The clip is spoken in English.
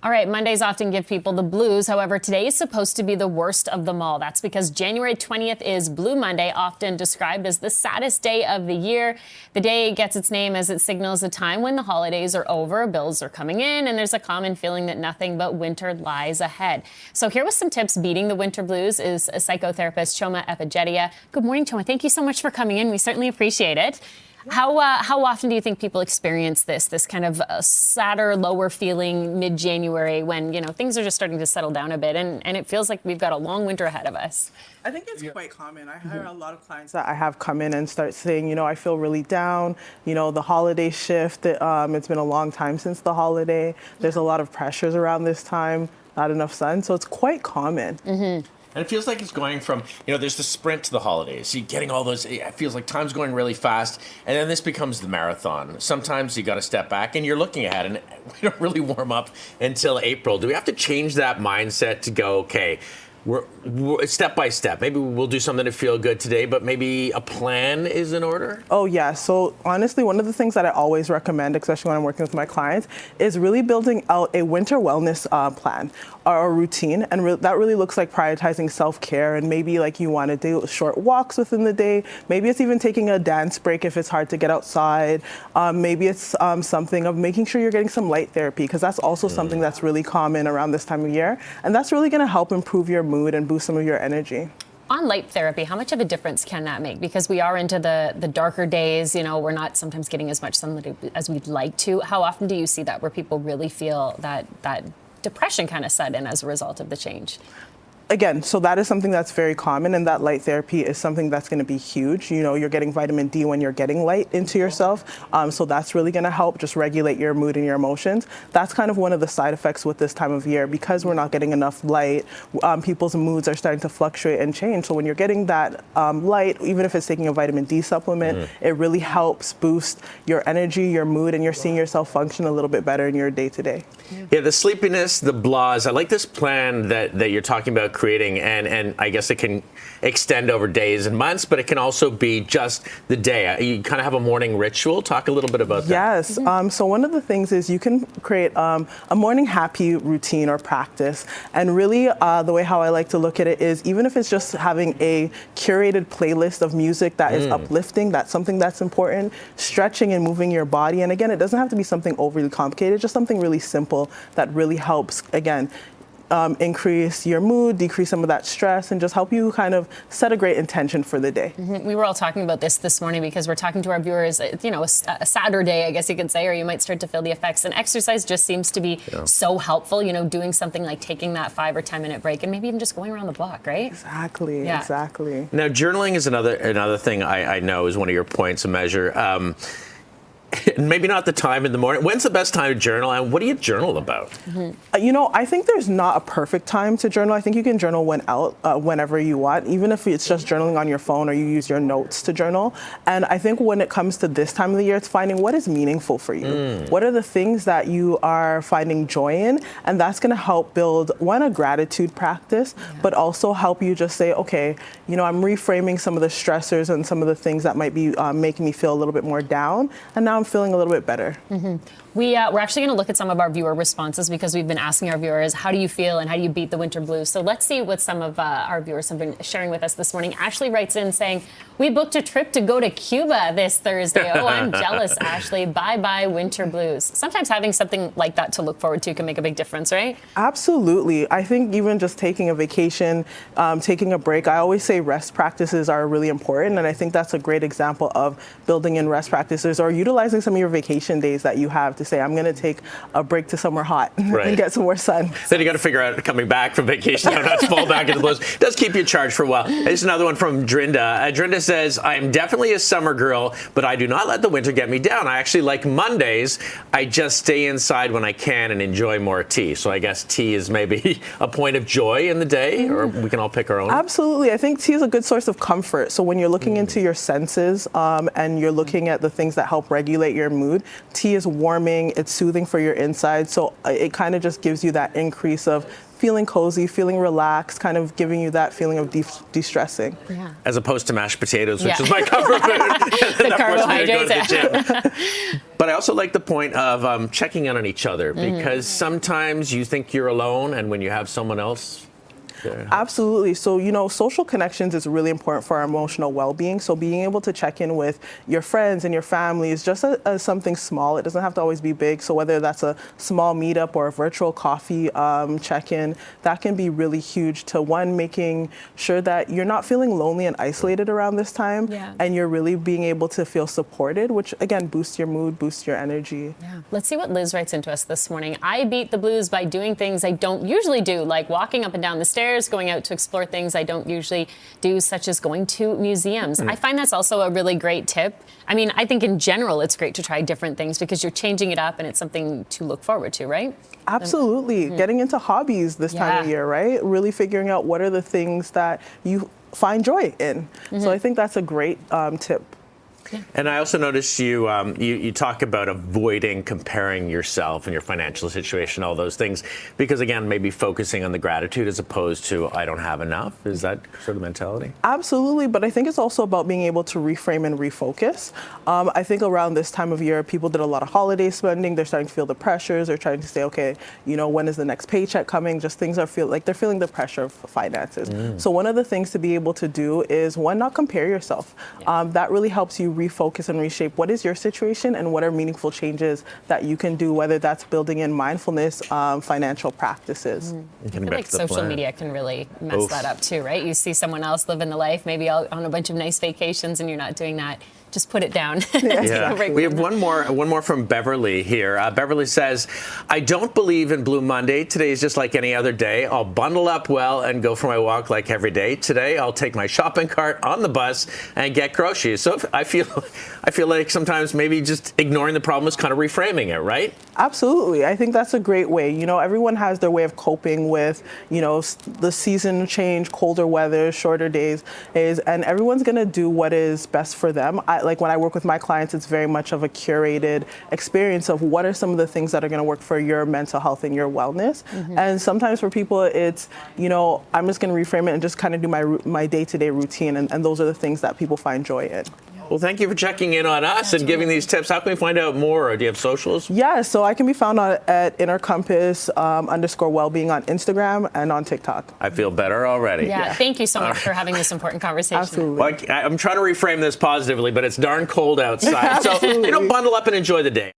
All right, Mondays often give people the blues. However, today is supposed to be the worst of them all. That's because January 20th is Blue Monday, often described as the saddest day of the year. The day gets its name as it signals a time when the holidays are over, bills are coming in, and there's a common feeling that nothing but winter lies ahead. So here with some tips beating the winter blues is a psychotherapist, Choma Epigedia. Good morning, Choma. Thank you so much for coming in. We certainly appreciate it. How often do you think people experience this kind of sadder, lower feeling mid-January when, things are just starting to settle down a bit and it feels like we've got a long winter ahead of us? I think it's quite common. I hire a lot of clients that I have come in and start saying, I feel really down, the holiday shift, it's been a long time since the holiday. There's a lot of pressures around this time, not enough sun, so it's quite common. Mm-hmm. And it feels like it's going from, there's the sprint to the holidays. You're getting all those, it feels like time's going really fast. And then this becomes the marathon. Sometimes you got to step back and you're looking ahead and we don't really warm up until April. Do we have to change that mindset to go, okay, we're step by step. Maybe we'll do something to feel good today, but maybe a plan is in order? Oh, yeah. So honestly, one of the things that I always recommend, especially when I'm working with my clients, is really building out a winter wellness plan or a routine. And that really looks like prioritizing self-care. And maybe like you want to do short walks within the day. Maybe it's even taking a dance break if it's hard to get outside. Maybe it's something of making sure you're getting some light therapy, because that's also something that's really common around this time of year. And that's really going to help improve your mood and boost some of your energy. On light therapy, how much of a difference can that make? Because we are into the darker days, we're not sometimes getting as much sunlight as we'd like to. How often do you see that where people really feel that depression kind of set in as a result of the change? Again, so that is something that's very common, and that light therapy is something that's going to be huge. You're getting vitamin D when you're getting light into yourself, so that's really going to help just regulate your mood and your emotions. That's kind of one of the side effects with this time of year. Because we're not getting enough light, people's moods are starting to fluctuate and change. So when you're getting that light, even if it's taking a vitamin D supplement, it really helps boost your energy, your mood, and you're seeing yourself function a little bit better in your day-to-day. Yeah, the sleepiness, the blahs. I like this plan that you're talking about creating, and I guess it can extend over days and months, but it can also be just the day. You kind of have a morning ritual. Talk a little bit about that. Yes. So one of the things is you can create a morning happy routine or practice. And really the way how I like to look at it is, even if it's just having a curated playlist of music that is uplifting, that's something that's important. Stretching and moving your body. And again, it doesn't have to be something overly complicated, just something really simple that really helps, again, increase your mood, decrease some of that stress, and just help you kind of set a great intention for the day. We were all talking about this morning because we're talking to our viewers, a Saturday, I guess you could say, or you might start to feel the effects. And exercise just seems to be so helpful, doing something like taking that 5 or 10 minute break and maybe even just going around the block, right? Exactly, yeah. Exactly. Now, journaling is another thing I know is one of your points of measure. Maybe not the time in the morning. When's the best time to journal, and what do you journal about? I think there's not a perfect time to journal. I think you can journal whenever you want, even if it's just journaling on your phone or you use your notes to journal. And I think when it comes to this time of the year, it's finding what is meaningful for you. What are the things that you are finding joy in? And that's going to help build, a gratitude practice, but also help you just say, okay, I'm reframing some of the stressors and some of the things that might be making me feel a little bit more down. And now I'm feeling a little bit better. We're actually going to look at some of our viewer responses because we've been asking our viewers, how do you feel and how do you beat the winter blues? So let's see what some of our viewers have been sharing with us this morning. Ashley writes in saying, we booked a trip to go to Cuba this Thursday. Oh, I'm jealous, Ashley. Bye-bye winter blues. Sometimes having something like that to look forward to can make a big difference, right? Absolutely. I think even just taking a vacation, taking a break, I always say rest practices are really important. And I think that's a great example of building in rest practices or utilizing some of your vacation days that you have to say, I'm going to take a break to somewhere hot and get some more sun. Then you got to figure out coming back from vacation how not to fall back into the blues. It does keep you charged for a while. There's another one from Drinda. Drinda says, I am definitely a summer girl, but I do not let the winter get me down. I actually like Mondays. I just stay inside when I can and enjoy more tea. So I guess tea is maybe a point of joy in the day, or we can all pick our own. Absolutely. I think tea is a good source of comfort. So when you're looking into your senses and you're looking at the things that help regulate your mood, tea is warming. calming, it's soothing for your inside. So it kind of just gives you that increase of feeling cozy, feeling relaxed, kind of giving you that feeling of de-stressing. Yeah. As opposed to mashed potatoes, which is my comfort food. The carbohydrates. Go to the gym. But I also like the point of checking in on each other, because sometimes you think you're alone, and when you have someone else. Absolutely. So, social connections is really important for our emotional well-being. So being able to check in with your friends and your family is just something small. It doesn't have to always be big. So whether that's a small meetup or a virtual coffee check-in, that can be really huge to, one, making sure that you're not feeling lonely and isolated around this time. Yeah. And you're really being able to feel supported, which, again, boosts your mood, boosts your energy. Yeah. Let's see what Liz writes into us this morning. I beat the blues by doing things I don't usually do, like walking up and down the stairs, going out to explore things I don't usually do, such as going to museums. I find that's also a really great tip. I mean, I think in general, it's great to try different things because you're changing it up and it's something to look forward to, right? Absolutely. Getting into hobbies this time of year, right? Really figuring out what are the things that you find joy in. So I think that's a great tip. And I also noticed you talk about avoiding comparing yourself and your financial situation, all those things, because again, maybe focusing on the gratitude as opposed to I don't have enough. Is that sort of mentality? Absolutely, but I think it's also about being able to reframe and refocus. I think around this time of year, people did a lot of holiday spending. They're starting to feel the pressures. They're trying to say, okay, when is the next paycheck coming? Just things they're feeling the pressure of finances. So one of the things to be able to do is, one, not compare yourself. That really helps you refocus and reshape what is your situation and what are meaningful changes that you can do, whether that's building in mindfulness, financial practices. I feel like social media can really mess that up too, right? You see someone else living the life, maybe on a bunch of nice vacations, and you're not doing that. Just put it down. Yeah. We have one more from Beverly here. Beverly says, I don't believe in Blue Monday. Today is just like any other day. I'll bundle up well and go for my walk like every day. Today, I'll take my shopping cart on the bus and get groceries. So I feel like sometimes maybe just ignoring the problem is kind of reframing it, right? Absolutely. I think that's a great way. Everyone has their way of coping with, the season change, colder weather, shorter days, and everyone's going to do what is best for them. Like when I work with my clients, it's very much of a curated experience of what are some of the things that are going to work for your mental health and your wellness. And sometimes for people, it's, I'm just going to reframe it and just kind of do my day-to-day routine. And those are the things that people find joy in. Well, thank you for checking in on us and giving these tips. How can we find out more? Or do you have socials? Yeah, so I can be found at innercompass _wellbeing on Instagram and on TikTok. I feel better already. Yeah, thank you so much for having this important conversation. Absolutely. Well, I'm trying to reframe this positively, but it's darn cold outside. So, bundle up and enjoy the day.